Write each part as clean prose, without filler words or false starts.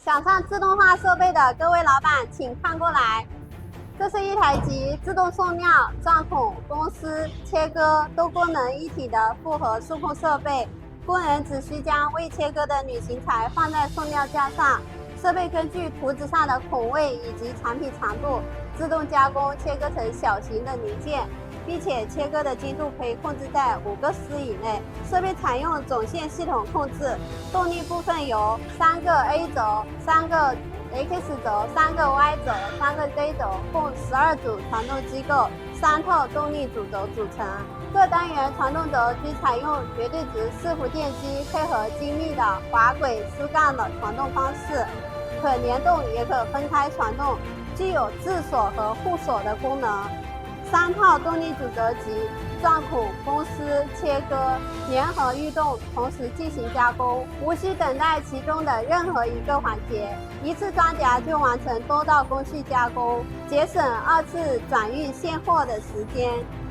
想上自动化设备的各位老板，请看过来。这是一台集自动送料、钻孔、公丝、切割多功能一体的复合数控设备。工人只需将未切割的铝型材放在送料架上，设备根据图纸上的孔位以及产品长度，自动加工切割成小型的零件，并且切割的精度可以控制在5个丝以内。设备采用总线系统控制，动力部分由3个 A 轴、3个 X 轴、3个 Y 轴、3个 Z 轴，共12组传动机构，3套动力主轴组成。各单元传动轴均采用绝对值4伏电机，配合精密的滑轨丝杠的传动方式，可联动也可分开传动，具有自锁和互锁的功能。3套动力主轴及钻孔、公丝、切割、联合运动同时进行加工，无需等待其中的任何一个环节，一次装夹就完成多道工序加工，节省2次转运现货的时间。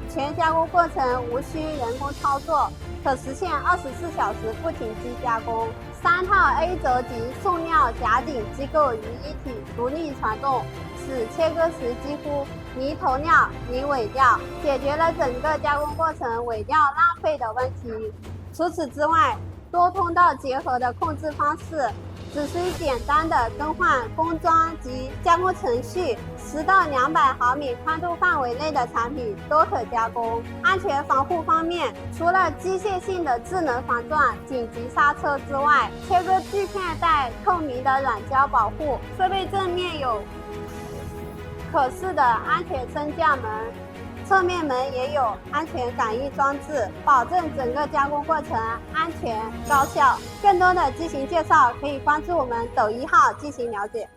全加工过程无需人工操作，可实现24小时不停机加工。3套 A 轴及送料夹顶机构于一体独立传动，使切割时几乎离头料离尾料，解决了整个加工过程尾料浪费的问题。除此之外，多通道结合的控制方式，只需简单的更换封装及加工程序，10到200毫米宽度范围内的产品都可加工。安全防护方面，除了机械性的智能防撞、紧急刹车之外，切割锯片带透明的软胶保护，设备正面有可视的安全升降门，侧面门也有安全感应装置，保证整个加工过程安全高效。更多的机型介绍可以关注我们抖1号进行了解。